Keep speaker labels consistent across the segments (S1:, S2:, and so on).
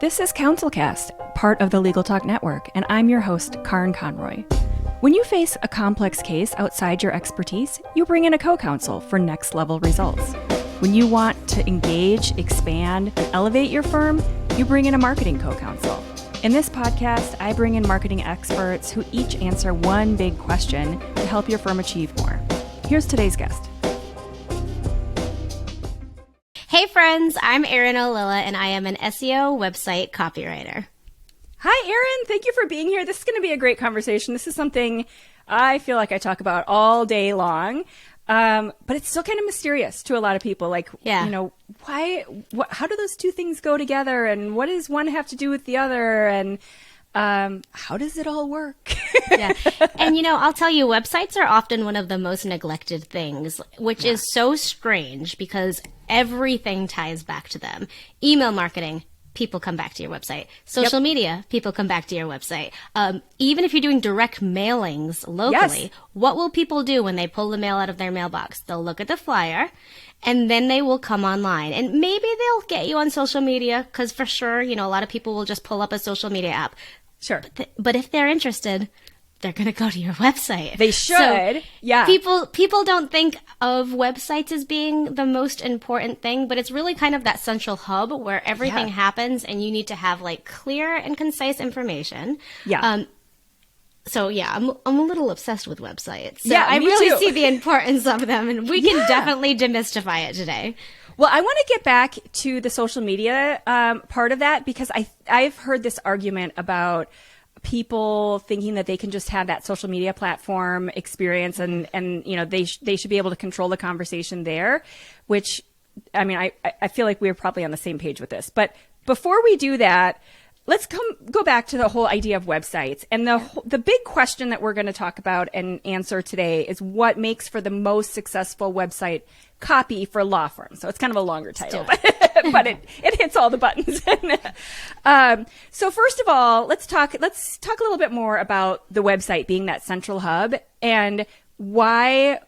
S1: This is CounselCast, part of the Legal Talk Network, and I'm your host, Karin Conroy. When you face a complex case outside your expertise, you bring in a co-counsel for next-level results. When you want to engage, expand, and elevate your firm, you bring in a marketing co-counsel. In this podcast, I bring in marketing experts who each answer one big question to help your firm achieve more. Here's today's guest.
S2: Hey friends, I'm Erin Ollila and I am an SEO website copywriter.
S1: Hi Erin, thank you for being here. This is going to be a great conversation. This is something I feel like I talk about all day long, but it's still kind of mysterious to a lot of people. Like, you know, how do those two things go together, and what does one have to do with the other, and how does it all work?
S2: Yeah. And, you know, I'll tell you, websites are often one of the most neglected things, which is so strange because everything ties back to them. Email marketing, people come back to your website. Social media, people come back to your website. Even if you're doing direct mailings locally, what will people do when they pull the mail out of their mailbox? They'll look at the flyer, and then they will come online. And maybe they'll get you on social media, because for sure, you know, a lot of people will just pull up a social media app.
S1: Sure.
S2: But if they're interested, they're going to go to your website.
S1: They should.
S2: So people don't think of websites as being the most important thing, but it's really kind of that central hub where everything happens, and you need to have like clear and concise information. Yeah. I'm a little obsessed with websites. So I really see the importance of them, and we can definitely demystify it today.
S1: Well, I want to get back to the social media part of that, because I've heard this argument about people thinking that they can just have that social media platform experience and you know, they should be able to control the conversation there, which, I mean, I feel like we're probably on the same page with this. But before we do that, let's go back to the whole idea of websites. And the big question that we're going to talk about and answer today is what makes for the most successful website copy for law firms. So it's kind of a longer title, but it hits all the buttons. So first of all, let's talk a little bit more about the website being that central hub, and why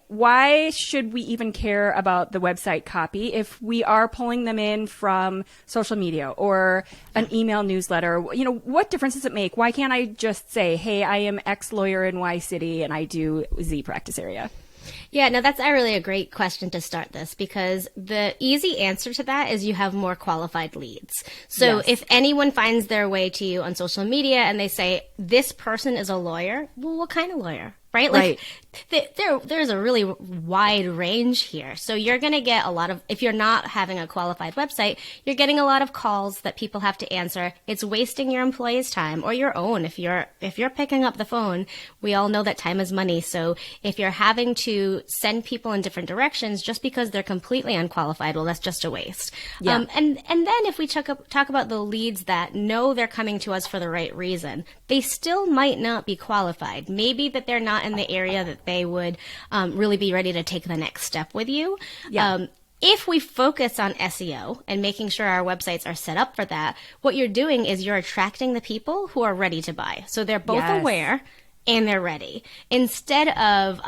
S1: should we even care about the website copy if we are pulling them in from social media or an email newsletter? You know, what difference does it make? Why can't I just say, hey, I am X lawyer in Y city and I do Z practice area?
S2: Yeah, no, that's really a great question to start this, because the easy answer to that is you have more qualified leads. So if anyone finds their way to you on social media and they say, this person is a lawyer, well, what kind of lawyer? Right? Like, there's a really wide range here. So you're going to get a lot of, if you're not having a qualified website, you're getting a lot of calls that people have to answer. It's wasting your employees' time, or your own. If you're picking up the phone, we all know that time is money. So if you're having to send people in different directions just because they're completely unqualified, well, that's just a waste. Yeah. And then if we talk about the leads that know they're coming to us for the right reason, they still might not be qualified. Maybe that they're not in the area that they would really be ready to take the next step with you. Yeah. If we focus on SEO and making sure our websites are set up for that, what you're doing is you're attracting the people who are ready to buy. So they're both aware and they're ready. Instead of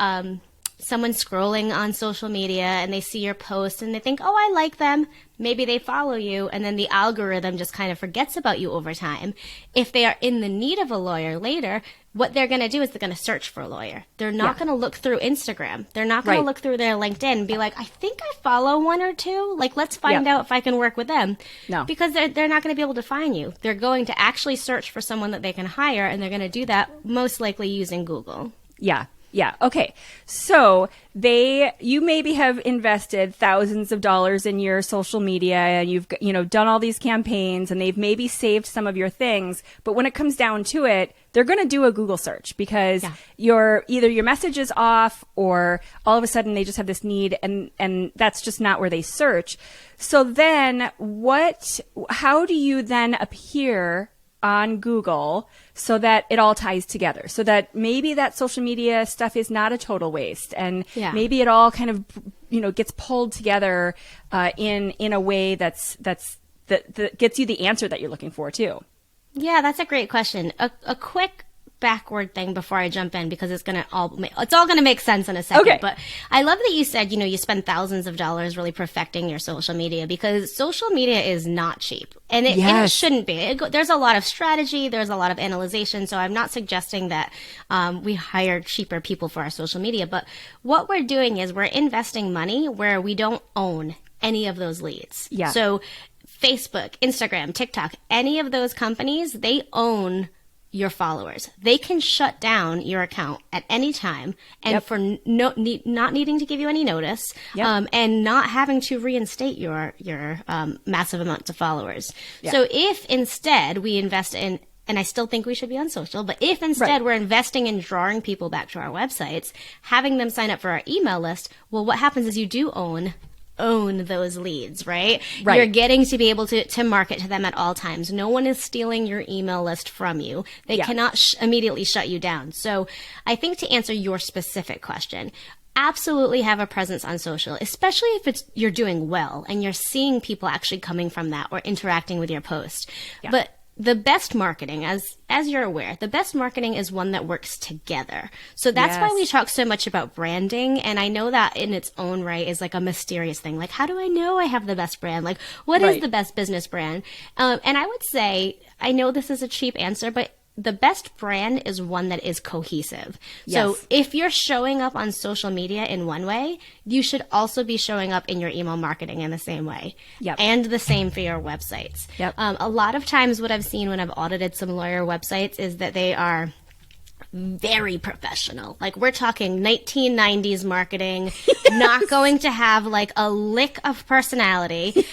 S2: someone scrolling on social media and they see your post and they think, oh, I like them. Maybe they follow you, and then the algorithm just kind of forgets about you over time. If they are in the need of a lawyer later, what they're going to do is they're going to search for a lawyer. They're not going to look through Instagram. They're not going to look through their LinkedIn and be like, I think I follow one or two. Like, let's find out if I can work with them. No. Because they're not going to be able to find you. They're going to actually search for someone that they can hire, and they're going to do that most likely using Google.
S1: Yeah. Yeah. Okay. So you maybe have invested thousands of dollars in your social media, and you've, you know, done all these campaigns, and they've maybe saved some of your things. But when it comes down to it, they're going to do a Google search because either your message is off, or all of a sudden they just have this need, and that's just not where they search. So then how do you then appear on Google so that it all ties together, so that maybe that social media stuff is not a total waste, and maybe it all kind of, you know, gets pulled together in a way that gets you the answer that you're looking for too?
S2: Yeah, that's a great question. A quick backward thing before I jump in, because it's all going to make sense in a second.
S1: Okay.
S2: But I love that you said, you spend thousands of dollars really perfecting your social media, because social media is not cheap, and it shouldn't be. There's a lot of strategy. There's a lot of analyzation. So I'm not suggesting that we hire cheaper people for our social media. But what we're doing is we're investing money where we don't own any of those leads.
S1: Yeah.
S2: So Facebook, Instagram, TikTok, any of those companies, they own your followers. They can shut down your account at any time, and for not needing to give you any notice, and not having to reinstate your massive amounts of followers. So if instead we invest in, and I still think we should be on social, but if instead we're investing in drawing people back to our websites, having them sign up for our email list, well, what happens is you do own those leads, right? You're getting to be able to market to them at all times. No one is stealing your email list from you. They cannot immediately shut you down. So I think, to answer your specific question, absolutely have a presence on social, especially if you're doing well and you're seeing people actually coming from that or interacting with your post. But the best marketing, as you're aware, the best marketing is one that works together. So that's why we talk so much about branding. And I know that in its own right is like a mysterious thing. Like, how do I know I have the best brand? Like, what is the best business brand? And I would say, I know this is a cheap answer, but the best brand is one that is cohesive. So if you're showing up on social media in one way, you should also be showing up in your email marketing in the same way. And the same for your websites. A lot of times what I've seen when I've audited some lawyer websites is that they are very professional. Like, we're talking 1990s marketing, not going to have like a lick of personality.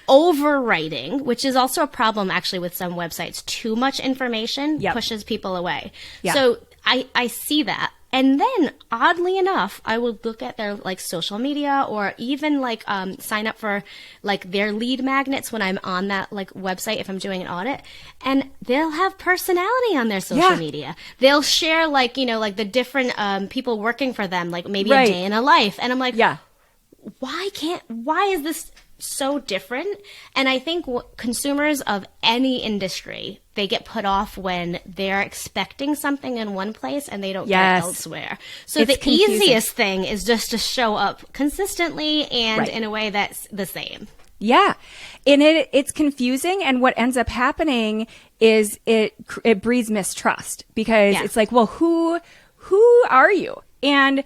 S2: Overwriting, which is also a problem actually with some websites. Too much information pushes people away. So I see that. And then, oddly enough, I will look at their like social media, or even like sign up for like their lead magnets when I'm on that like website if I'm doing an audit, and they'll have personality on their social media. They'll share like, like the different people working for them, like maybe a day in a life, and I'm like, why is this so different? And I think consumers of any industry, they get put off when they're expecting something in one place and they don't get it elsewhere. So it's the easiest thing is just to show up consistently and in a way that's the same.
S1: Yeah. And it's confusing. And what ends up happening is it breeds mistrust, because it's like, well, who are you? And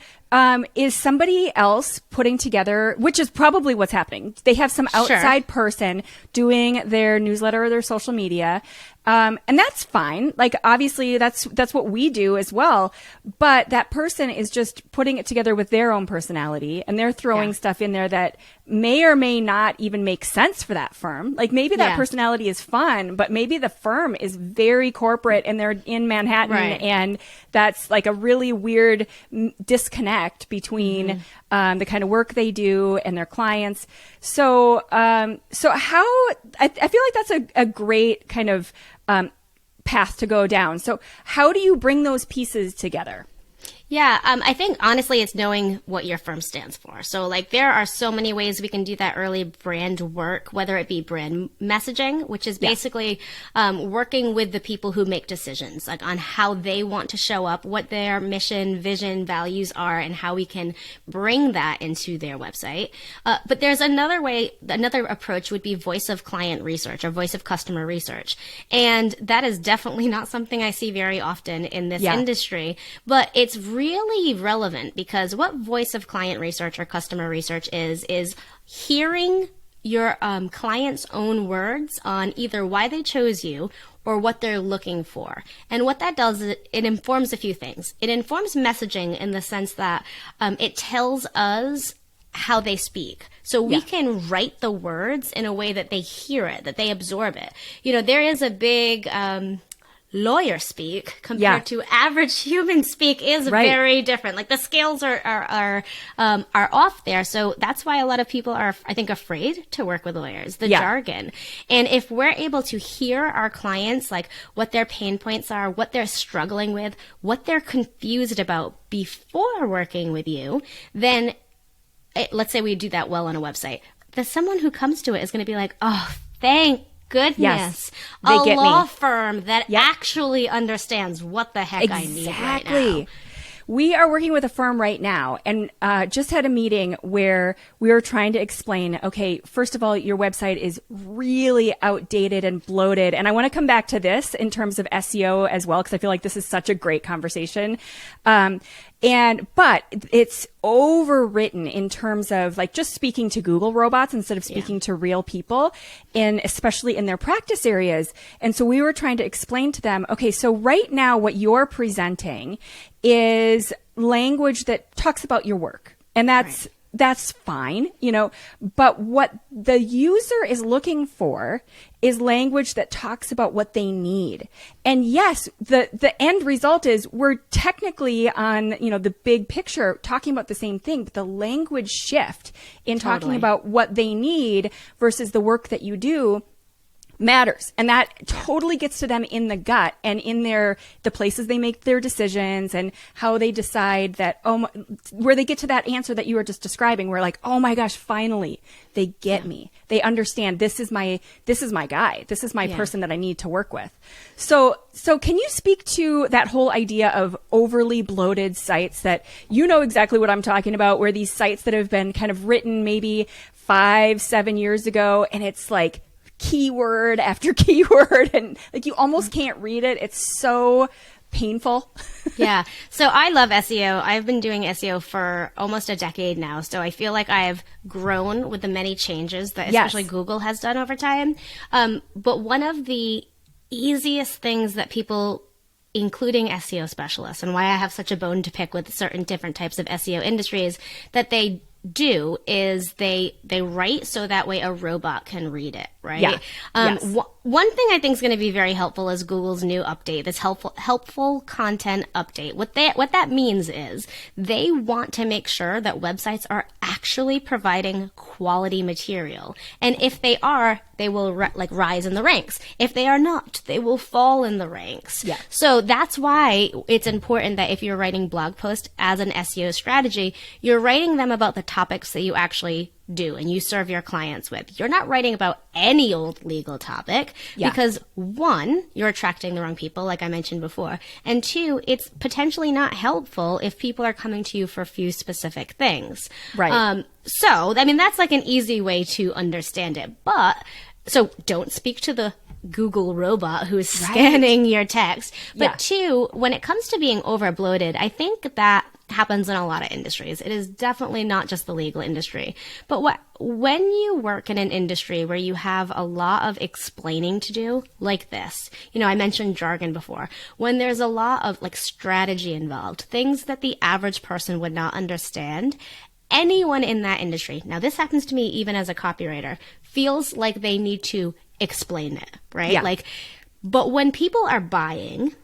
S1: is somebody else putting together, which is probably what's happening. They have some outside person doing their newsletter or their social media. And that's fine. Like, obviously that's what we do as well. But that person is just putting it together with their own personality, and they're throwing stuff in there that may or may not even make sense for that firm. Like, maybe that personality is fun, but maybe the firm is very corporate and they're in Manhattan, and that's like a really weird disconnect between the kind of work they do and their clients. So how I feel like that's a great kind of path to go down. So how do you bring those pieces together?
S2: Yeah, I think honestly it's knowing what your firm stands for. So like, there are so many ways we can do that early brand work, whether it be brand messaging, which is basically working with the people who make decisions, like on how they want to show up, what their mission, vision, values are, and how we can bring that into their website. But there's another approach would be voice of client research or voice of customer research. And that is definitely not something I see very often in this industry, but it's really relevant, because what voice of client research or customer research is hearing your client's own words on either why they chose you or what they're looking for. And what that does is it informs a few things. It informs messaging in the sense that it tells us how they speak. So we can write the words in a way that they hear it, that they absorb it. There is a big lawyer speak compared to average human speak is very different. Like, the scales are off there. So that's why a lot of people are, I think, afraid to work with lawyers, the jargon. And if we're able to hear our clients, like what their pain points are, what they're struggling with, what they're confused about before working with you, then let's say we do that well on a website. Someone who comes to it is going to be like, oh, thank goodness. a
S1: get
S2: law
S1: me.
S2: firm that actually understands what the heck I need right now.
S1: We are working with a firm right now and just had a meeting where we were trying to explain, okay, first of all, your website is really outdated and bloated. And I want to come back to this in terms of SEO as well, because I feel like this is such a great conversation. But it's overwritten in terms of like just speaking to Google robots instead of speaking to real people, and especially in their practice areas. And so we were trying to explain to them, okay, so right now what you're presenting is language that talks about your work. And that's fine, but what the user is looking for is language that talks about what they need. And yes, the end result is we're technically on, the big picture talking about the same thing, but the language shift in talking about what they need versus the work that you do matters. And that totally gets to them in the gut and in the places they make their decisions and how they decide that, where they get to that answer that you were just describing, where like, oh my gosh, finally they get me. They understand this is my guy. This is my person that I need to work with. So can you speak to that whole idea of overly bloated sites that exactly what I'm talking about, where these sites that have been kind of written maybe 5-7 years ago, and it's like keyword after keyword and like you almost can't read it. It's so painful.
S2: Yeah. So I love SEO. I've been doing SEO for almost a decade now. So I feel like I've grown with the many changes that especially Google has done over time. But one of the easiest things that people, including SEO specialists, and why I have such a bone to pick with certain different types of SEO industries, that they do is they write so that way a robot can read it, right?
S1: Yeah.
S2: One thing I think is going to be very helpful is Google's new update, this helpful content update. What that means is they want to make sure that websites are actually providing quality material. And if they are, they will rise in the ranks. If they are not, they will fall in the ranks.
S1: Yeah.
S2: So that's why it's important that if you're writing blog posts as an SEO strategy, you're writing them about the topics that you actually do and you serve your clients with. You're not writing about any old legal topic because one, you're attracting the wrong people, like I mentioned before, and two, it's potentially not helpful if people are coming to you for a few specific things.
S1: Right.
S2: So, I mean, that's like an easy way to understand it. So don't speak to the Google robot who is scanning your text. But two, when it comes to being over bloated, I think that happens in a lot of industries. It is definitely not just the legal industry. But when you work in an industry where you have a lot of explaining to do, like this, I mentioned jargon before, when there's a lot of like strategy involved, things that the average person would not understand, anyone in that industry, now this happens to me even as a copywriter, feels like they need to explain it, right?
S1: Yeah.
S2: But when people are buying,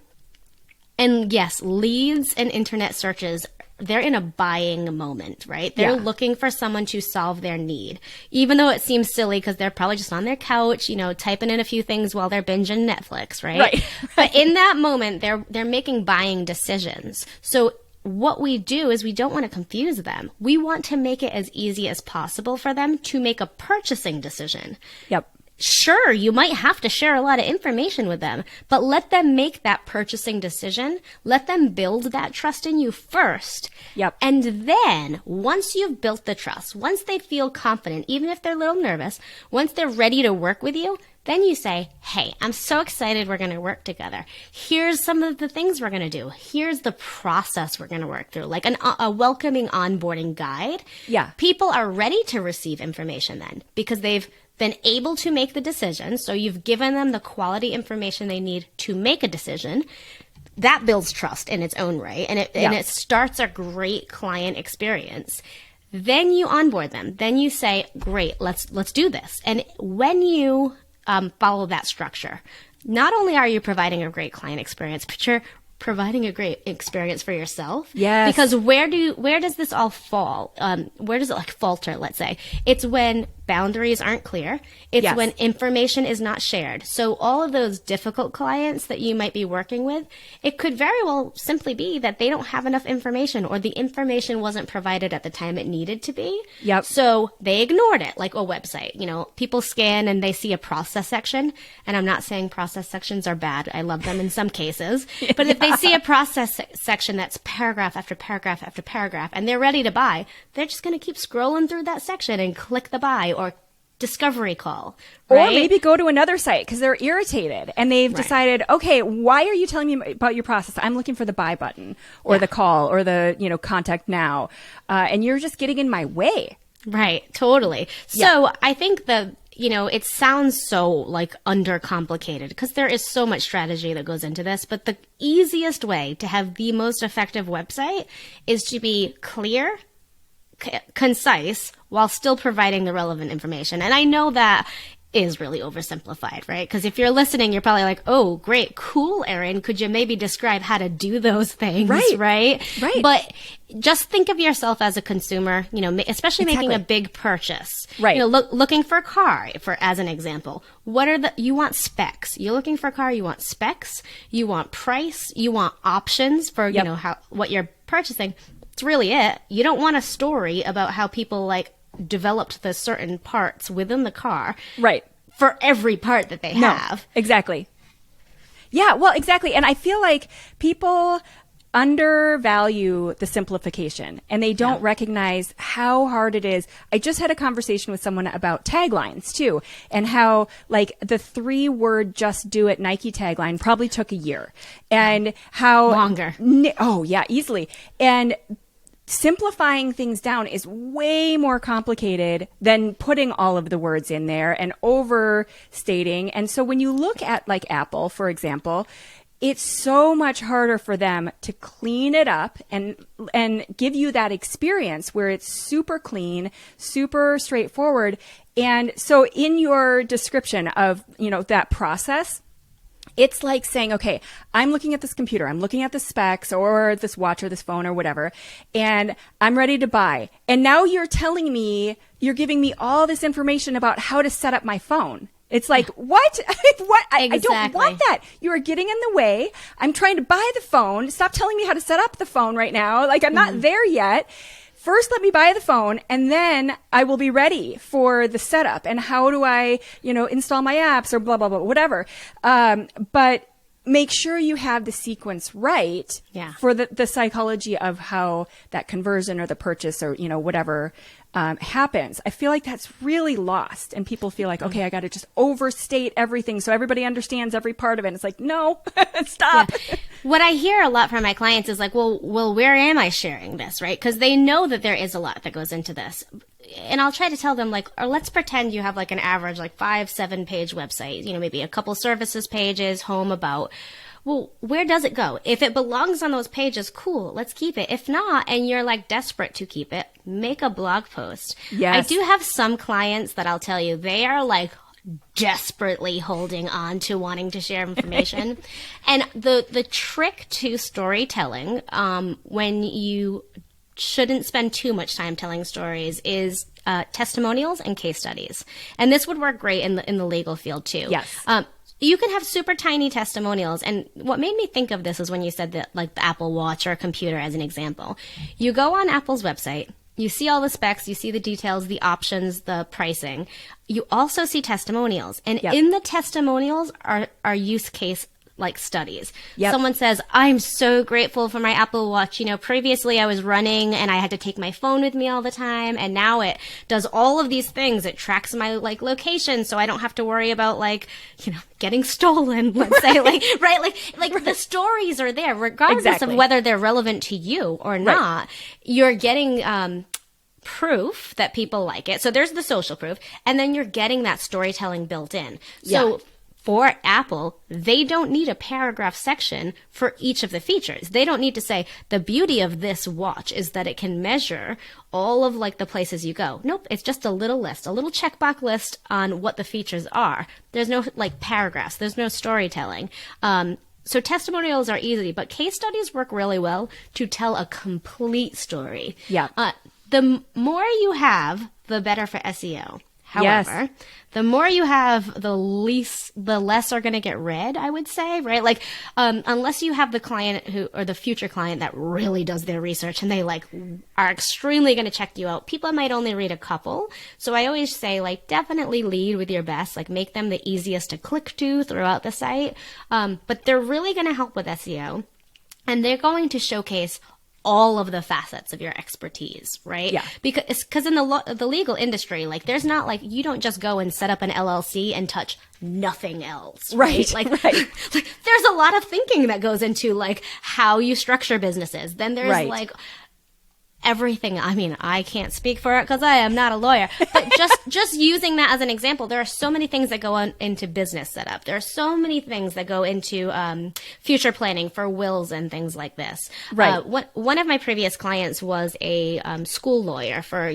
S2: and yes, leads and internet searches, they're in a buying moment, right? They're looking for someone to solve their need, even though it seems silly because they're probably just on their couch, typing in a few things while they're binging Netflix, right? But in that moment, they're making buying decisions. So what we do is we don't want to confuse them. We want to make it as easy as possible for them to make a purchasing decision.
S1: Yep.
S2: Sure, you might have to share a lot of information with them, but let them make that purchasing decision. Let them build that trust in you first.
S1: Yep.
S2: And then once you've built the trust, once they feel confident, even if they're a little nervous, once they're ready to work with you, then you say, hey, I'm so excited we're going to work together. Here's some of the things we're going to do. Here's the process we're going to work through, like a welcoming onboarding guide.
S1: Yeah.
S2: People are ready to receive information then because they've been able to make the decision. So you've given them the quality information they need to make a decision. That builds trust in its own right. And it starts a great client experience. Then you onboard them. Then you say, great, let's do this. And when you follow that structure, not only are you providing a great client experience, but you're providing a great experience for yourself.
S1: Yes.
S2: Because where does this all fall? Where does it like falter, let's say? It's when boundaries aren't clear. It's
S1: Yes.
S2: when information is not shared. So all of those difficult clients that you might be working with, it could very well simply be that they don't have enough information, or the information wasn't provided at the time it needed to be.
S1: Yep.
S2: So they ignored it, like a website. You know, people scan and they see a process section. And I'm not saying process sections are bad. I love them in some cases. But if they see a process section that's paragraph after paragraph after paragraph and they're ready to buy, they're just going to keep scrolling through that section and click the buy or discovery call. Right?
S1: Or maybe go to another site because they're irritated and they've decided, okay, why are you telling me about your process? I'm looking for the buy button or the call or the, contact now. And you're just getting in my way.
S2: Right. Totally. So I think it sounds so like undercomplicated because there is so much strategy that goes into this, but the easiest way to have the most effective website is to be clear, concise, while still providing the relevant information. And I know that is really oversimplified, right? Because if you're listening, you're probably like, oh, great, cool, Erin. Could you maybe describe how to do those things? Right. But just think of yourself as a consumer, especially making a big purchase.
S1: Right.
S2: Looking for a car, as an example. You want specs. You're looking for a car, you want specs, you want price, you want options for, what you're purchasing. It's really it. You don't want a story about how people developed the certain parts within the car.
S1: Right.
S2: For every part that they have.
S1: Exactly. Yeah, well, exactly. And I feel like people undervalue the simplification and they don't recognize how hard it is. I just had a conversation with someone about taglines too, and how the 3-word "just do it" Nike tagline probably took a year, and how
S2: longer.
S1: Oh yeah, easily. And simplifying things down is way more complicated than putting all of the words in there and overstating. And so when you look at Apple, for example, it's so much harder for them to clean it up and give you that experience where it's super clean, super straightforward. And so in your description of, that process, it's like saying, okay, I'm looking at this computer, I'm looking at the specs or this watch or this phone or whatever, and I'm ready to buy. And now you're telling me, you're giving me all this information about how to set up my phone. It's like, what? What? I don't want that. You are getting in the way. I'm trying to buy the phone. Stop telling me how to set up the phone right now. I'm not there yet. First, let me buy the phone, and then I will be ready for the setup. And how do I, install my apps or blah, blah, blah, whatever. But make sure you have the sequence right for the psychology of how that conversion or the purchase or, whatever happens. I feel like that's really lost. And people feel like, okay, I got to just overstate everything so everybody understands every part of it. And it's like, no, stop.
S2: Yeah. What I hear a lot from my clients is like, well, where am I sharing this, right? Because they know that there is a lot that goes into this. And I'll try to tell them or let's pretend you have an average 5-7 page website, maybe a couple services pages, home, about. Well, where does it go? If it belongs on those pages, cool, let's keep it. If not, and you're desperate to keep it, make a blog post.
S1: Yes.
S2: I do have some clients that I'll tell you, they are desperately holding on to wanting to share information. And the trick to storytelling, when you shouldn't spend too much time telling stories, is testimonials and case studies. And this would work great in the legal field too.
S1: Yes.
S2: You can have super tiny testimonials. And what made me think of this is when you said that, the Apple Watch or a computer as an example. You go on Apple's website, you see all the specs, you see the details, the options, the pricing. You also see testimonials. And in the testimonials are use case studies. Yep. Someone says, I'm so grateful for my Apple Watch. Previously I was running and I had to take my phone with me all the time. And now it does all of these things. It tracks my location. So I don't have to worry about getting stolen, let's say, the stories are there regardless of whether they're relevant to you or not. Right. You're getting, proof that people like it. So there's the social proof. And then you're getting that storytelling built in. So for Apple, they don't need a paragraph section for each of the features. They don't need to say, the beauty of this watch is that it can measure all of the places you go. Nope, it's just a little list, a little checkbox list on what the features are. There's no paragraphs. There's no storytelling. So testimonials are easy, but case studies work really well to tell a complete story.
S1: Yeah.
S2: The more you have, the better for SEO. However, the more you have, the less are going to get read, I would say, right? Like, unless you have the client or the future client that really does their research and they are extremely going to check you out, people might only read a couple. So I always say, definitely lead with your best, make them the easiest to click to throughout the site. But they're really going to help with SEO, and they're going to showcase all of the facets of your expertise, right? Yeah. Because in the legal industry, there's not you don't just go and set up an LLC and touch nothing else, right?
S1: Right.
S2: There's a lot of thinking that goes into how you structure businesses. Then there's everything. I mean, I can't speak for it because I am not a lawyer, but just using that as an example, there are so many things that go into business setup. There are so many things that go into future planning for wills and things like this.
S1: Right.
S2: One of my previous clients was a school lawyer for,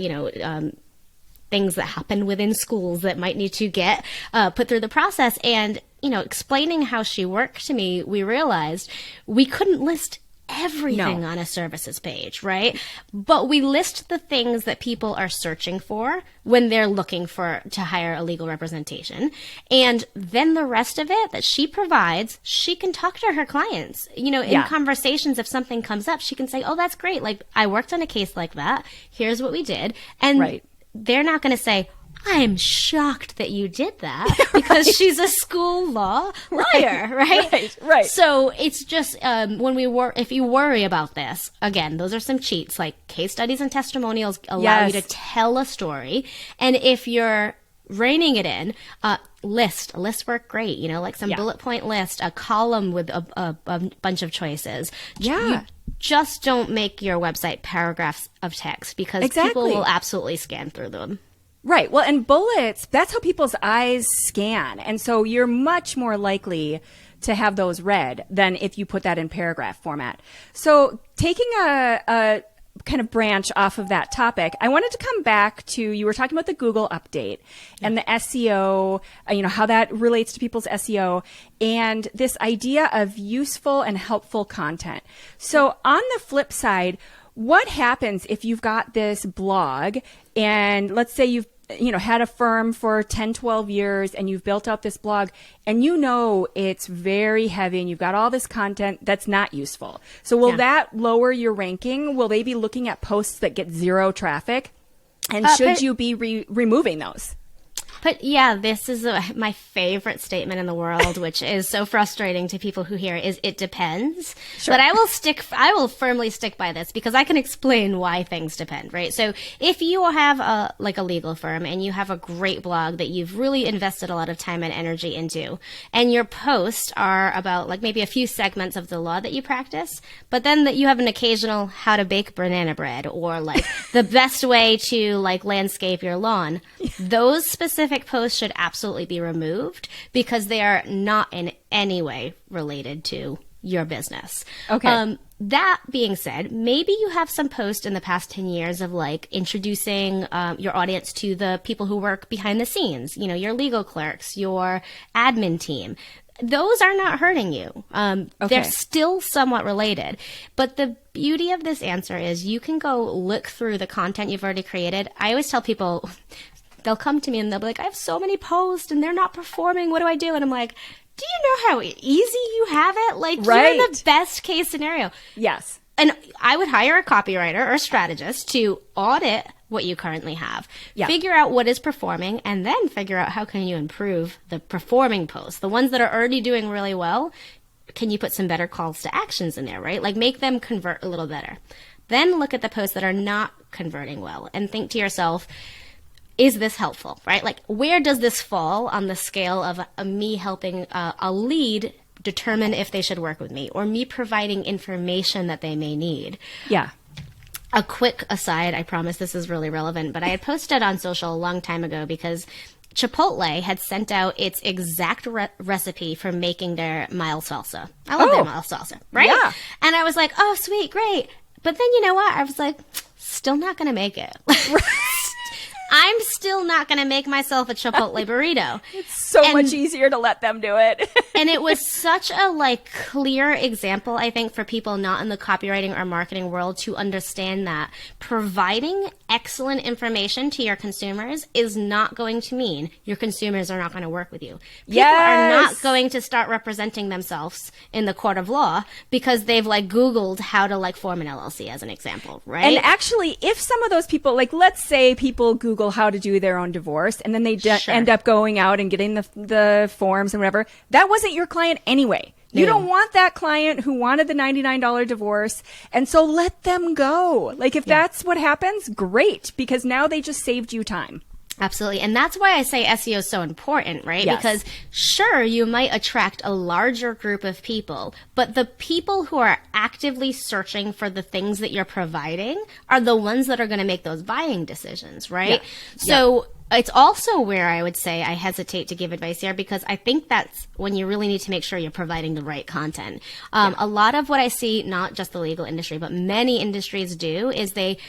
S2: things that happen within schools that might need to get put through the process. And, explaining how she worked to me, we realized we couldn't list everything on a services page, right? But we list the things that people are searching for when they're looking to hire a legal representation. And then the rest of it that she provides, she can talk to her clients. In conversations, if something comes up, she can say, oh, that's great. I worked on a case like that. Here's what we did. And they're not going to say, I'm shocked that you did that, because she's a school law lawyer, right?
S1: Right.
S2: So it's just if you worry about this, again, those are some cheats. Case studies and testimonials allow you to tell a story, and if you're reining it in, lists work great. Some bullet point list, a column with a bunch of choices.
S1: Yeah.
S2: You just don't make your website paragraphs of text, because people will absolutely scan through them.
S1: Right. Well, and bullets, that's how people's eyes scan. And so you're much more likely to have those read than if you put that in paragraph format. So taking a kind of branch off of that topic, I wanted to come back to, you were talking about the Google update and the SEO, how that relates to people's SEO, and this idea of useful and helpful content. So on the flip side, what happens if you've got this blog and let's say you've had a firm for 10, 12 years and you've built out this blog and it's very heavy and you've got all this content that's not useful. So will that lower your ranking? Will they be looking at posts that get zero traffic? And should you be removing those?
S2: But yeah, this is my favorite statement in the world, which is so frustrating to people who hear, is it depends. Sure. But I will firmly stick by this, because I can explain why things depend, right? So if you have a legal firm and you have a great blog that you've really invested a lot of time and energy into, and your posts are about maybe a few segments of the law that you practice, but then that you have an occasional how to bake banana bread, or the best way to landscape your lawn, those specific posts should absolutely be removed, because they are not in any way related to your business.
S1: Okay.
S2: That being said, maybe you have some posts in the past 10 years of introducing your audience to the people who work behind the scenes, your legal clerks, your admin team. Those are not hurting you. They're still somewhat related. But the beauty of this answer is you can go look through the content you've already created. I always tell people, they'll come to me and they'll be like, I have so many posts and they're not performing. What do I do? And I'm like, do you know how easy you have it? You're the best case scenario.
S1: Yes.
S2: And I would hire a copywriter or a strategist to audit what you currently have, figure out what is performing, and then figure out how can you improve the performing posts. The ones that are already doing really well, can you put some better calls to actions in there, right? Make them convert a little better. Then look at the posts that are not converting well and think to yourself, is this helpful, right? Where does this fall on the scale of me helping a lead determine if they should work with me, or me providing information that they may need? Yeah. A quick aside, I promise this is really relevant, but I had posted on social a long time ago because Chipotle had sent out its exact recipe for making their mild salsa. I love their mild salsa, right? Yeah. And I was like, oh, sweet, great. But then you know what? I was like, still not going to make it. I'm still not going to make myself a Chipotle burrito.
S1: It's so much easier to let them do it.
S2: And it was such a like clear example, I think, for people not in the copywriting or marketing world to understand that providing excellent information to your consumers is not going to mean your consumers are not going to work with you. People are not going to start representing themselves in the court of law because they've like Googled how to like form an LLC as an example, right?
S1: And actually, if some of those people, like let's say people Google how to do their own divorce and then they end up going out and getting the forms and whatever, that wasn't your client anyway. You don't want that client who wanted the $99 divorce. And so let them go. Like if that's what happens, great, because now they just saved you time.
S2: Absolutely. And that's why I say SEO is so important, right?
S1: Yes.
S2: Because sure, you might attract a larger group of people, but the people who are actively searching for the things that you're providing are the ones that are going to make those buying decisions, right?
S1: Yeah.
S2: So it's also where I would say I hesitate to give advice here because I think that's when you really need to make sure you're providing the right content. A lot of what I see, not just the legal industry, but many industries do, is they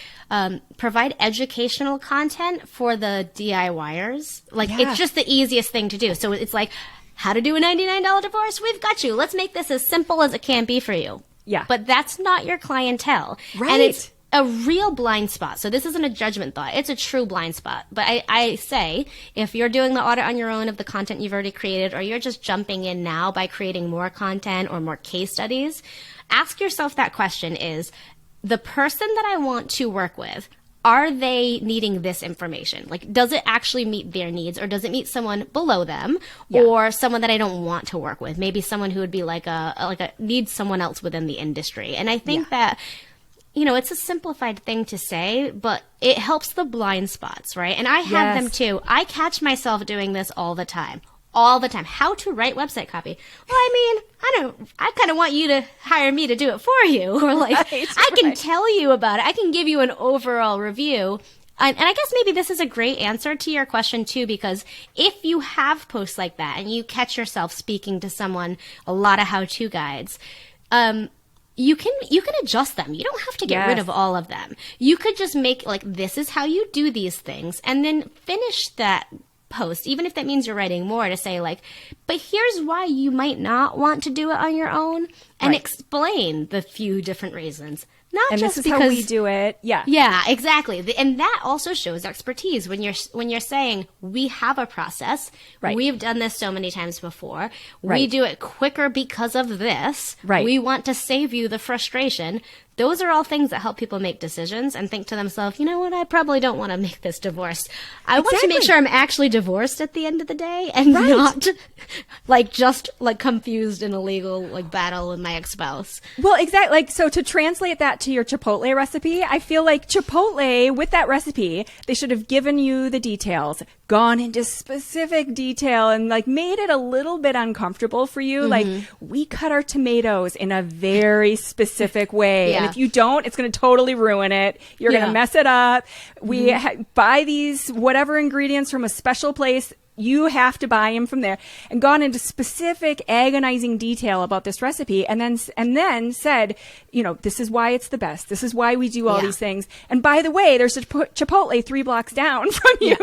S2: provide educational content for the DIYers. Like it's just the easiest thing to do. So it's like, how to do a $99 divorce? We've got you. Let's make this as simple as it can be for you.
S1: Yeah.
S2: But that's not your clientele.
S1: Right.
S2: And it's a real blind spot. So this isn't a judgment thought. It's a true blind spot. But I say, if you're doing the audit on your own of the content you've already created, or you're just jumping in now by creating more content or more case studies, ask yourself that question: is the person that I want to work with, are they needing this information? Like, does it actually meet their needs, or does it meet someone below them, or someone that I don't want to work with? Maybe someone who would be like needs someone else within the industry. And I think that, you know, it's a simplified thing to say, but it helps the blind spots, right? And I have them too. I catch myself doing this all the time. All the time. How to write website copy. Well, I mean, I kind of want you to hire me to do it for you. Or like, I can tell you about it. I can give you an overall review. And I guess maybe this is a great answer to your question too, because if you have posts like that and you catch yourself speaking to someone, a lot of how-to guides, you can adjust them. You don't have to get rid of all of them. You could just make like, this is how you do these things, and then finish that post, even if that means you're writing more, to say like, but here's why you might not want to do it on your own, and explain the few different reasons. Not
S1: and
S2: just
S1: this is
S2: because
S1: how we do it.
S2: Yeah, exactly. And that also shows expertise when you're saying, we have a process.
S1: Right.
S2: We've done this so many times before. Right. We do it quicker because of this.
S1: Right.
S2: We want to save you the frustration. Those are all things that help people make decisions and think to themselves, you know what, I probably don't want to make this divorce. I want to make sure I'm actually divorced at the end of the day, and not like just like confused in a legal like battle with my ex-spouse.
S1: Well, exactly. Like, so to translate that to your Chipotle recipe, I feel like Chipotle, with that recipe, they should have given you the details, gone into specific detail, and like made it a little bit uncomfortable for you. Like, we cut our tomatoes in a very specific way. And if you don't, it's going to totally ruin it. You're going to mess it up. We buy these whatever ingredients from a special place. You have to buy them from there, and gone into specific agonizing detail about this recipe, and then said, you know, this is why it's the best. This is why we do all these things. And by the way, there's a Chipotle 3 blocks down from you,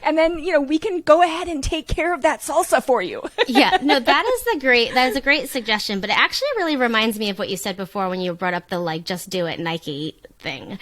S1: and then, you know, we can go ahead and take care of that salsa for you.
S2: No, that is a great suggestion, but it actually really reminds me of what you said before when you brought up the like just do it Nike thing.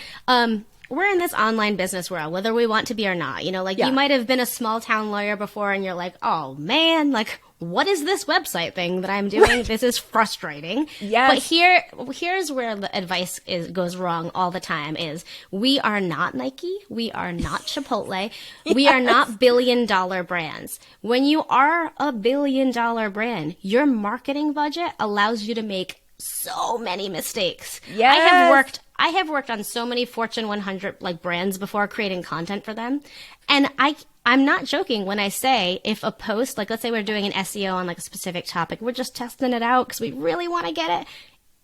S2: We're in this online business world, whether we want to be or not. You know, like you might have been a small town lawyer before, and you're like, oh man, like, what is this website thing that I'm doing? This is frustrating. But here's where the advice goes wrong all the time is, we are not Nike. We are not Chipotle. We are not $1 billion brands. When you are a $1 billion brand, your marketing budget allows you to make so many mistakes. I have worked on so many Fortune 100 like brands before, creating content for them. And I'm not joking when I say, if a post, like let's say we're doing an SEO on like a specific topic, we're just testing it out because we really want to get it.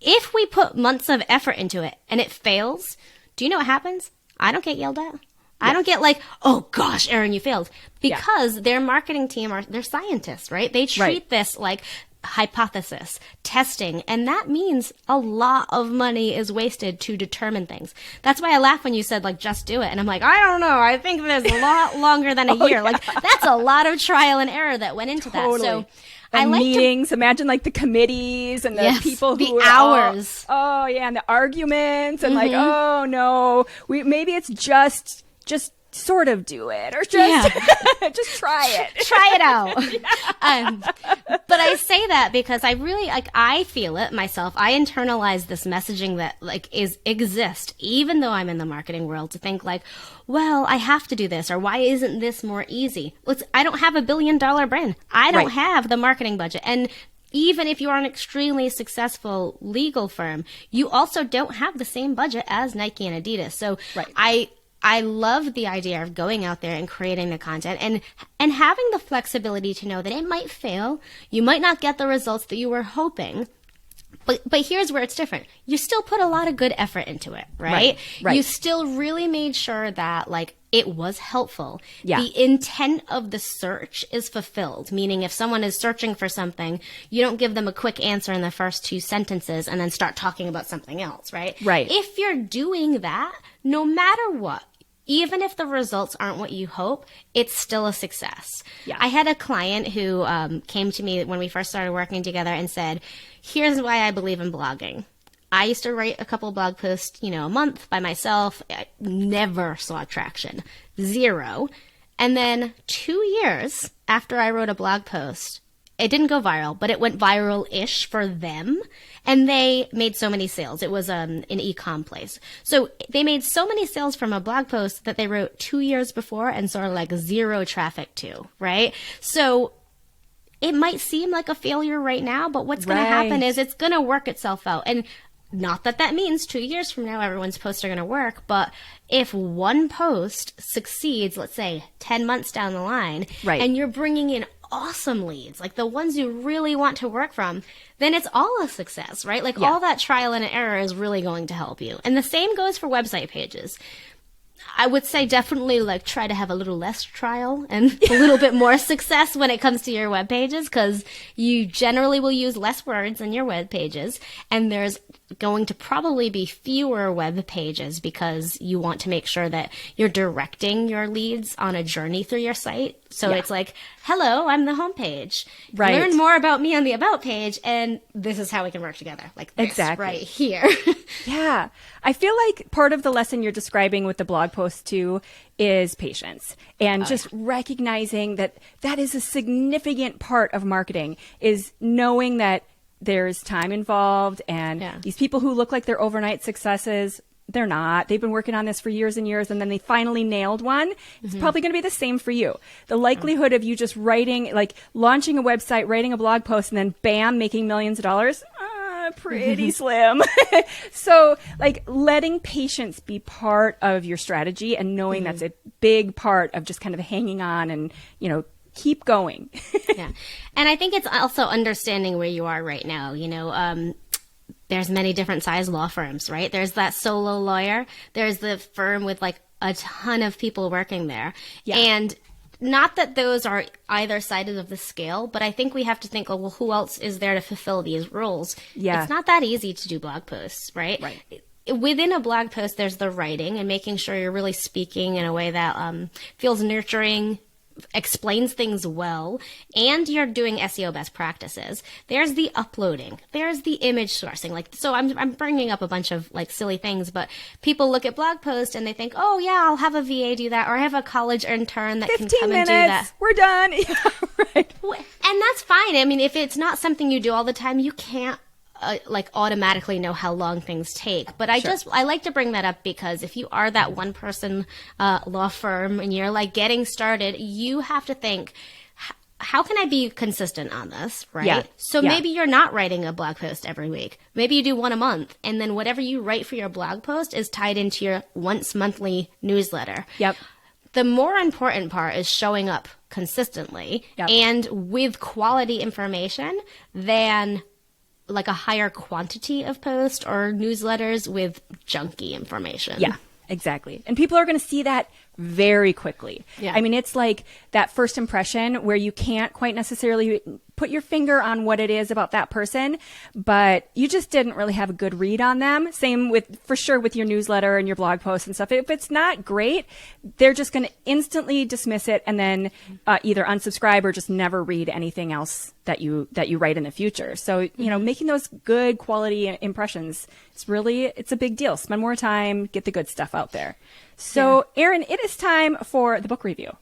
S2: If we put months of effort into it and it fails, do you know what happens? I don't get yelled at. I don't get like, oh gosh, Erin, you failed. Because their marketing team they're scientists, right? They treat this like hypothesis testing, and that means a lot of money is wasted to determine things. That's why I laugh when you said like just do it, and I'm like, I don't know, I think there's a lot longer than a year. Like, that's a lot of trial and error that went into that. So
S1: and meetings. Imagine like the committees and the people who
S2: the hours.
S1: And the arguments and like, oh no, maybe it's just sort of do it or just just try it.
S2: Try it out. But I say that because I really I feel it myself. I internalize this messaging that exists even though I'm in the marketing world, to think like, well, I have to do this, or why isn't this more easy? I don't have $1 billion brand. I don't have the marketing budget. And even if you are an extremely successful legal firm, you also don't have the same budget as Nike and Adidas. So I love the idea of going out there and creating the content and having the flexibility to know that it might fail. You might not get the results that you were hoping. But here's where it's different. You still put a lot of good effort into it, right? Right. You still really made sure that it was helpful. Yeah. The intent of the search is fulfilled, meaning if someone is searching for something, you don't give them a quick answer in the first 2 sentences and then start talking about something else, right? Right. If you're doing that, no matter what, even if the results aren't what you hope, it's still a success. Yeah. I had a client who came to me when we first started working together and said, here's why I believe in blogging. I used to write a couple of blog posts, a month by myself. I never saw traction. 0. And then 2 years after I wrote a blog post, it didn't go viral, but it went viral-ish for them. And they made so many sales. It was an e-com place. So they made so many sales from a blog post that they wrote 2 years before and saw 0 traffic to, right? So it might seem like a failure right now, but what's going to happen is it's going to work itself out. And not that means 2 years from now everyone's posts are going to work, but if one post succeeds, let's say 10 months down the line, and you're bringing in awesome leads, like the ones you really want to work from, then it's all a success, right? All that trial and error is really going to help you. And the same goes for website pages. I would say definitely try to have a little less trial and a little bit more success when it comes to your web pages, because you generally will use less words in your web pages, and there's going to probably be fewer web pages because you want to make sure that you're directing your leads on a journey through your site. So it's hello, I'm the homepage. Right. Learn more about me on the about page, and this is how we can work together. This right here.
S1: Yeah. I feel like part of the lesson you're describing with the blog post too is patience, and just recognizing that is a significant part of marketing, is knowing that there's time involved, and these people who look like they're overnight successes, they're not. They've been working on this for years and years, and then they finally nailed one. It's probably going to be the same for you. The likelihood of you just writing, launching a website, writing a blog post, and then bam, making millions of dollars, pretty slim. So letting patience be part of your strategy, and knowing that's a big part of just kind of hanging on and, keep going.
S2: And I think it's also understanding where you are right now. There's many different size law firms, right? There's that solo lawyer. There's the firm with a ton of people working there. Yeah. And not that those are either side of the scale, but I think we have to think, well, who else is there to fulfill these roles? Yeah. It's not that easy to do blog posts, right? Right. Within a blog post, there's the writing and making sure you're really speaking in a way that feels nurturing, explains things well, and you're doing SEO best practices. There's the uploading. There's the image sourcing. So I'm bringing up a bunch of silly things, but people look at blog posts and they think, oh yeah, I'll have a VA do that, or I have a college intern that can come and do that.
S1: We're done. Yeah, right.
S2: And that's fine. I mean, if it's not something you do all the time, you can't automatically know how long things take. But I like to bring that up because if you are that one person law firm and you're getting started, you have to think, how can I be consistent on this, right? Yeah. So maybe you're not writing a blog post every week. Maybe you do one a month, and then whatever you write for your blog post is tied into your once monthly newsletter. Yep. The more important part is showing up consistently and with quality information than a higher quantity of posts or newsletters with junky information.
S1: Yeah, exactly. And people are going to see that very quickly. Yeah. I mean, it's that first impression where you can't quite necessarily put your finger on what it is about that person, but you just didn't really have a good read on them. Same for sure with your newsletter and your blog posts and stuff. If it's not great, they're just going to instantly dismiss it and then either unsubscribe or just never read anything else that you write in the future. So, making those good quality impressions, it's a big deal. Spend more time, get the good stuff out there. So, Erin, it is time for the book review.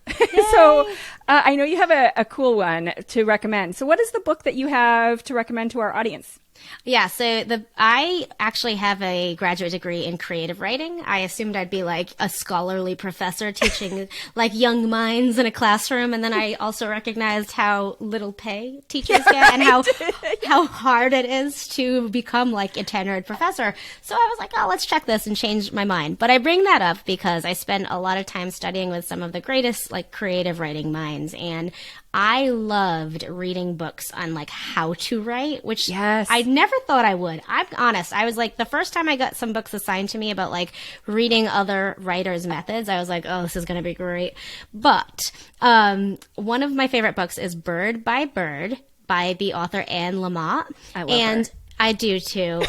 S1: So, I know you have a cool one to recommend. So what is the book that you have to recommend to our audience?
S2: Yeah, so I actually have a graduate degree in creative writing. I assumed I'd be like a scholarly professor teaching like young minds in a classroom, and then I also recognized how little pay teachers get and how hard it is to become like a tenured professor. So I was like, oh, let's check this, and change my mind. But I bring that up because I spent a lot of time studying with some of the greatest like creative writing minds, and I loved reading books on like how to write, which I never thought I would. I'm honest. I was like, the first time I got some books assigned to me about like reading other writers' methods, I was like, oh, this is going to be great. But one of my favorite books is Bird by Bird by the author Anne Lamott.
S1: I love her.
S2: I do too.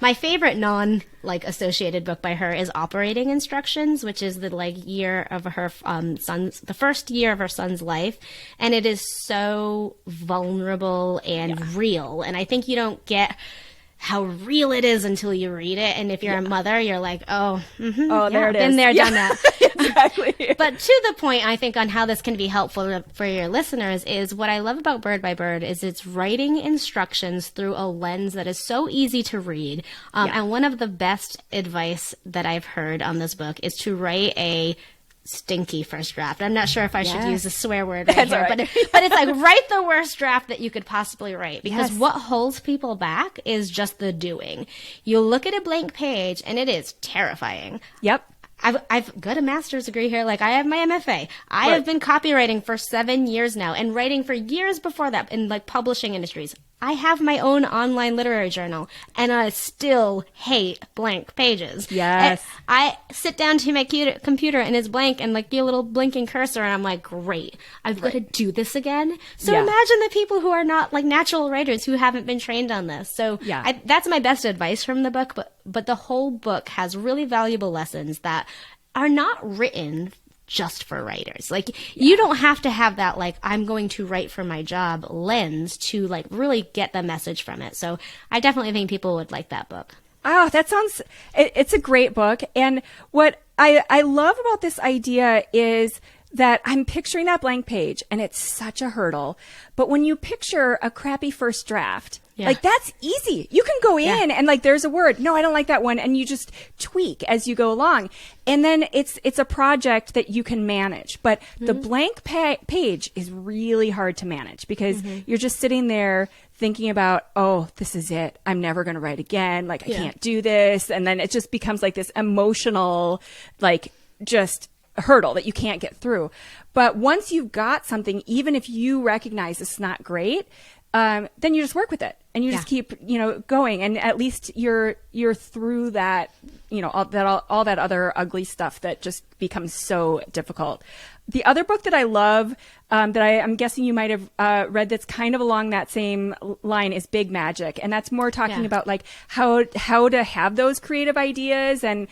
S2: My favorite associated book by her is Operating Instructions, which is the year of her the first year of her son's life, and it is so vulnerable and real. And I think you don't get how real it is until you read it. And if you're a mother, you're like, there it is. Been there, done that.
S1: Exactly.
S2: But to the point, I think, on how this can be helpful for your listeners is what I love about Bird by Bird is it's writing instructions through a lens that is so easy to read. And one of the best advice that I've heard on this book is to write a stinky first draft. I'm not sure if I should use a swear word right here, but it's like, write the worst draft that you could possibly write, because what holds people back is just the doing. You look at a blank page and it is terrifying.
S1: Yep.
S2: I've got a master's degree here. Like, I have my M.F.A. I have been copywriting for 7 years now and writing for years before that in like publishing industries. I have my own online literary journal, and I still hate blank pages.
S1: Yes.
S2: And I sit down to my computer and it's blank and like a little blinking cursor, and I'm like, great, I've got to do this again. So imagine the people who are not like natural writers who haven't been trained on this. So that's my best advice from the book. But the whole book has really valuable lessons that are not written just for writers. Like, you don't have to have that, like, I'm going to write for my job lens to like really get the message from it. So I definitely think people would like that book.
S1: Oh, it's a great book. And what I love about this idea is that I'm picturing that blank page, and it's such a hurdle. But when you picture a crappy first draft, like, that's easy. You can go in and like, there's a word. No, I don't like that one. And you just tweak as you go along. And then it's a project that you can manage. But the blank page is really hard to manage, because you're just sitting there thinking about, oh, this is it. I'm never going to write again. Like, I can't do this. And then it just becomes like this emotional, like, just hurdle that you can't get through. But once you've got something, even if you recognize it's not great, then you just work with it, and you just keep, going. And at least you're through that, all that other ugly stuff that just becomes so difficult. The other book that I love, that I'm guessing you might have read, that's kind of along that same line, is Big Magic. And that's more talking about like how to have those creative ideas. And,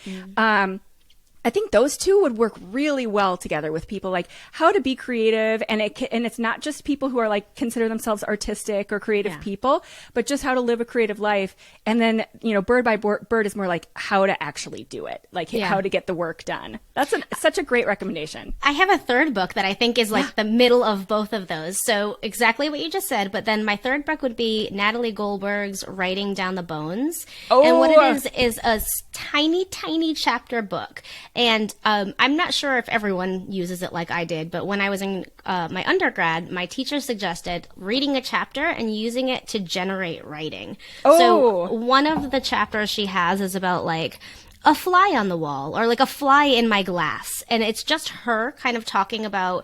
S1: I think those two would work really well together with people, like how to be creative. And it's not just people who are like consider themselves artistic or creative people, but just how to live a creative life. And then, Bird by Bird is more like how to actually do it, like how to get the work done. That's such a great recommendation.
S2: I have a third book that I think is like the middle of both of those. So exactly what you just said. But then my third book would be Natalie Goldberg's Writing Down the Bones. Oh. And what it is a tiny, tiny chapter book. And I'm not sure if everyone uses it like I did, but when I was in my undergrad, my teacher suggested reading a chapter and using it to generate writing. Oh. So one of the chapters she has is about like a fly on the wall, or like a fly in my glass. And it's just her kind of talking about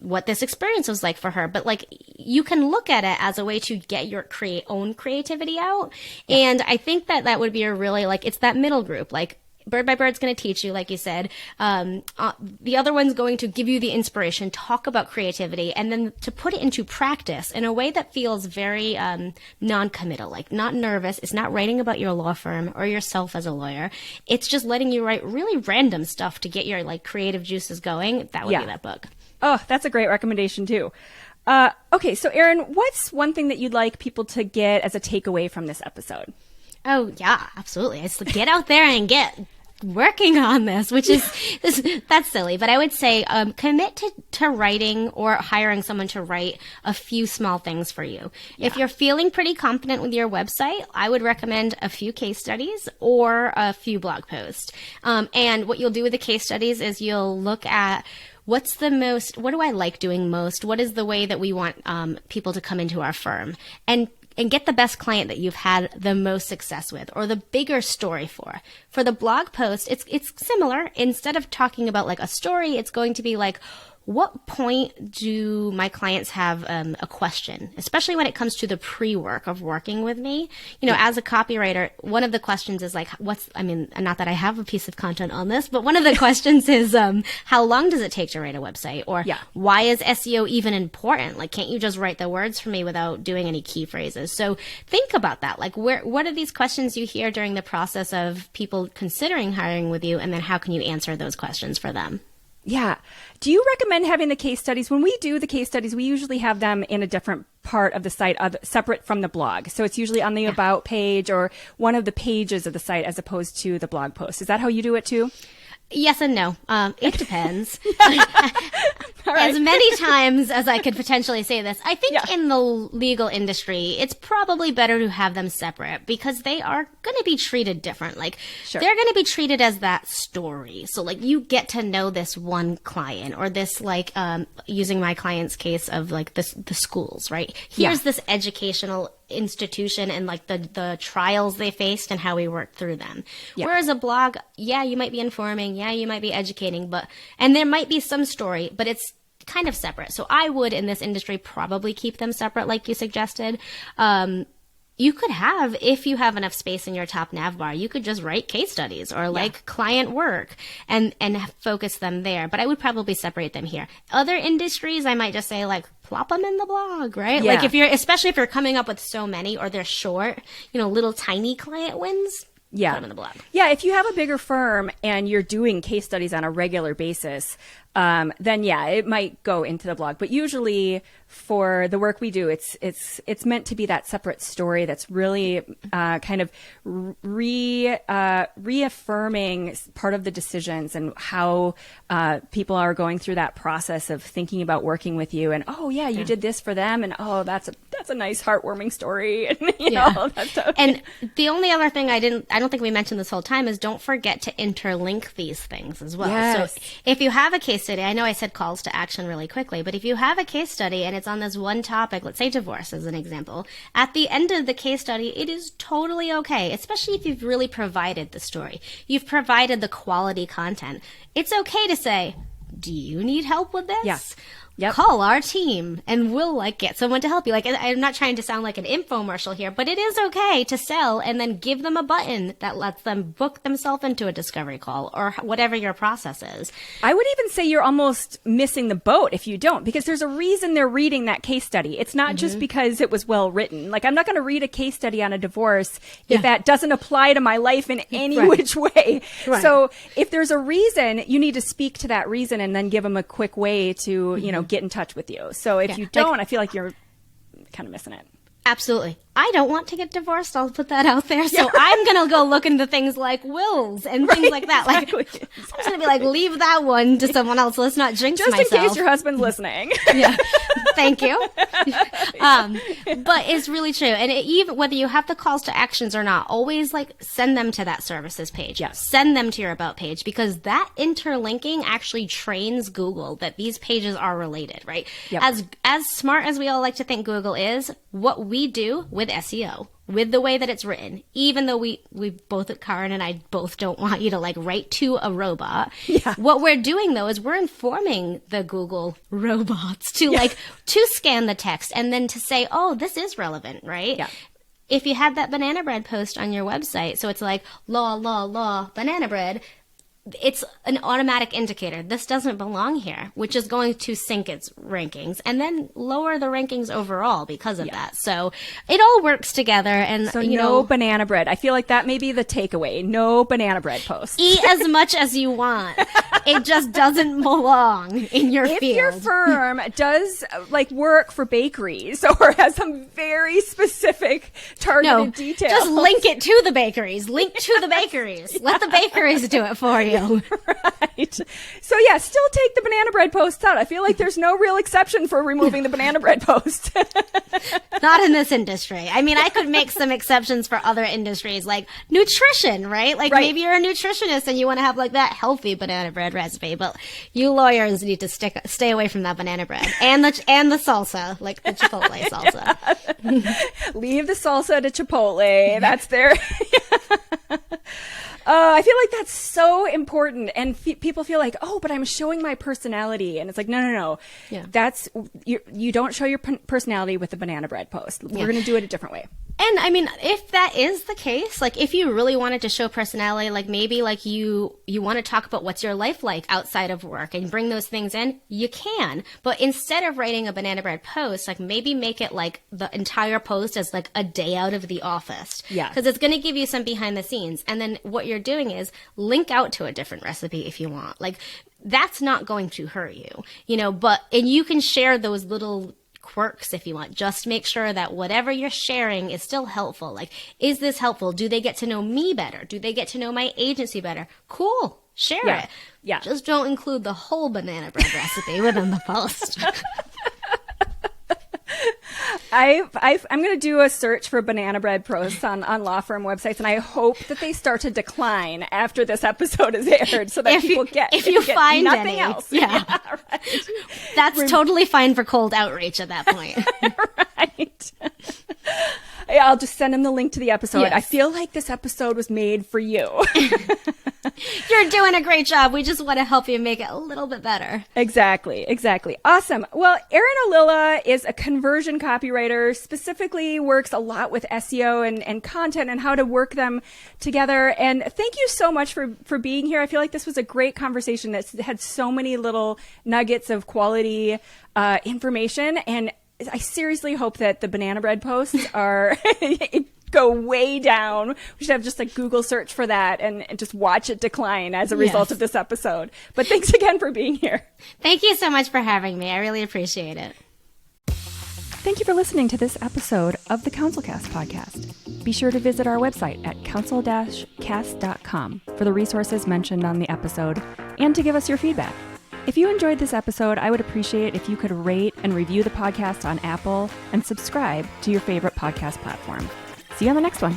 S2: what this experience was like for her. But like, you can look at it as a way to get your own creativity out. Yeah. And I think that would be a really, like, it's that middle group. Like, Bird by Bird's going to teach you, like you said. The other one's going to give you the inspiration, talk about creativity, and then to put it into practice in a way that feels very non-committal, like not nervous. It's not writing about your law firm or yourself as a lawyer. It's just letting you write really random stuff to get your like creative juices going. That would be that book.
S1: Oh, that's a great recommendation too. Okay, so Erin, what's one thing that you'd like people to get as a takeaway from this episode?
S2: Oh, yeah, absolutely. It's get out there and get working on this, which is, that's silly. But I would say commit to writing or hiring someone to write a few small things for you. Yeah. If you're feeling pretty confident with your website, I would recommend a few case studies or a few blog posts. And what you'll do with the case studies is you'll look at what do I like doing most? What is the way that we want people to come into our firm? And get the best client that you've had the most success with, or the bigger story for. For the blog post, it's similar. Instead of talking about like a story, it's going to be like, what point do my clients have a question, especially when it comes to the pre-work of working with me? You know, as a copywriter, one of the questions is like, not that I have a piece of content on this, but one of the questions is, how long does it take to write a website? Or why is SEO even important? Like, can't you just write the words for me without doing any key phrases? So think about that. Like, what are these questions you hear during the process of people considering hiring with you? And then how can you answer those questions for them?
S1: Yeah. Do you recommend having the case studies? When we do the case studies, we usually have them in a different part of the site, separate from the blog. So it's usually on the About page or one of the pages of the site as opposed to the blog post. Is that how you do it too?
S2: Yes and no. It depends.
S1: Right.
S2: As many times as I could potentially say this, I think in the legal industry, it's probably better to have them separate because they are going to be treated different. Like, they're going to be treated as that story. So, like, you get to know this one client or this, like, using my client's case of, like, the schools, right? Here's this educational institution and like the trials they faced and how we worked through them. Whereas a blog, you might be informing, you might be educating, and there might be some story, but it's kind of separate. So I would in this industry probably keep them separate like you suggested. You could have, if you have enough space in your top nav bar, you could just write case studies or like client work and focus them there. But I would probably separate them here. Other industries, I might just say like plop them in the blog, right?
S1: Yeah.
S2: Like especially if you're coming up with so many or they're short, little tiny client wins. Put them in the blog.
S1: Yeah, if you have a bigger firm and you're doing case studies on a regular basis, then it might go into the blog. But usually for the work we do, it's meant to be that separate story that's really kind of reaffirming part of the decisions and how people are going through that process of thinking about working with you. And you did this for them, and that's a nice heartwarming story. And that's okay.
S2: And the only other thing I don't think we mentioned this whole time is don't forget to interlink these things as well.
S1: Yes.
S2: So if you have a case study, I know I said calls to action really quickly, but if you have a case study and it's on this one topic, let's say divorce as an example, at the end of the case study, it is totally okay, especially if you've really provided the story. You've provided the quality content. It's okay to say, do you need help with this?
S1: Yes.
S2: Call our team and we'll get someone to help you. Like, I'm not trying to sound like an infomercial here, but it is okay to sell and then give them a button that lets them book themselves into a discovery call or whatever your process is.
S1: I would even say you're almost missing the boat if you don't, because there's a reason they're reading that case study. It's not just because it was well written. Like, I'm not going to read a case study on a divorce if that doesn't apply to my life in any which way. Right. So if there's a reason, you need to speak to that reason and then give them a quick way to, get in touch with you. So if you don't, I feel like you're kind of missing it.
S2: Absolutely. I don't want to get divorced. I'll put that out there. So I'm going to go look into things like wills and things like that.
S1: Exactly.
S2: Like, I'm just going to be like, leave that one to someone else. Let's not jinx myself.
S1: Just in case your husband's listening.
S2: Thank you. But it's really true. And even whether you have the calls to actions or not, always send them to that services page.
S1: Yes.
S2: Send them to your about page, because that interlinking actually trains Google that these pages are related, right? Yep. As smart as we all like to think Google is, what we do with SEO, with the way that it's written, even though we both, Karen and I both don't want you to write to a robot. Yeah. What we're doing though is we're informing the Google robots to to scan the text and then to say, oh, this is relevant, right? Yeah. If you had that banana bread post on your website, so it's like law, banana bread, it's an automatic indicator. This doesn't belong here, which is going to sink its rankings and then lower the rankings overall because of that. So it all works together. And
S1: so no banana bread. I feel like that may be the takeaway. No banana bread posts.
S2: Eat as much as you want. It just doesn't belong in your field.
S1: If your firm does like work for bakeries or has some very specific targeted details.
S2: Just link it to the bakeries. Link to the bakeries. Let the bakeries do it for you.
S1: Right. So yeah, still take the banana bread posts out. I feel like there's no real exception for removing the banana bread post.
S2: Not in this industry. I mean, I could make some exceptions for other industries like nutrition, right? Like maybe you're a nutritionist and you want to have like that healthy banana bread recipe, but you lawyers need to stay away from that banana bread and the salsa, like the Chipotle salsa.
S1: Leave the salsa to Chipotle. That's their... I feel like that's so important, and people feel like, oh, but I'm showing my personality, and it's like, no.
S2: Yeah.
S1: That's you don't show your personality with the banana bread post. We're going to do it a different way.
S2: And I mean, if that is the case, like if you really wanted to show personality, like maybe like you want to talk about what's your life like outside of work and bring those things in, you can. But instead of writing a banana bread post, like maybe make it like the entire post as like a day out of the office.
S1: Yeah.
S2: Because it's going to give you some behind the scenes. And then what you're doing is link out to a different recipe if you want. Like that's not going to hurt you, and you can share those little quirks if you want. Just make sure that whatever you're sharing is still helpful. Like, is this helpful? Do they get to know me better? Do they get to know my agency better? Cool. Share it.
S1: Yeah.
S2: Just don't include the whole banana bread recipe within the post.
S1: I'm going to do a search for banana bread posts on law firm websites, and I hope that they start to decline after this episode is aired, so that
S2: if you find
S1: nothing
S2: any,
S1: else.
S2: Yeah,
S1: right.
S2: That's totally fine for cold outreach at that point.
S1: Right. Yeah, I'll just send him the link to the episode.
S2: Yes.
S1: I feel like this episode was made for you.
S2: You're doing a great job. We just want to help you make it a little bit better.
S1: Exactly. Awesome. Well, Erin Ollila is a conversion copywriter, specifically works a lot with SEO and content and how to work them together. And thank you so much for being here. I feel like this was a great conversation that had so many little nuggets of quality information. And I seriously hope that the banana bread posts are go way down. We should have just like Google search for that and just watch it decline as a result of this episode. But thanks again for being here.
S2: Thank you so much for having me. I really appreciate it.
S1: Thank you for listening to this episode of the CounselCast podcast. Be sure to visit our website at counsel-cast.com for the resources mentioned on the episode and to give us your feedback. If you enjoyed this episode, I would appreciate if you could rate and review the podcast on Apple and subscribe to your favorite podcast platform. See you on the next one.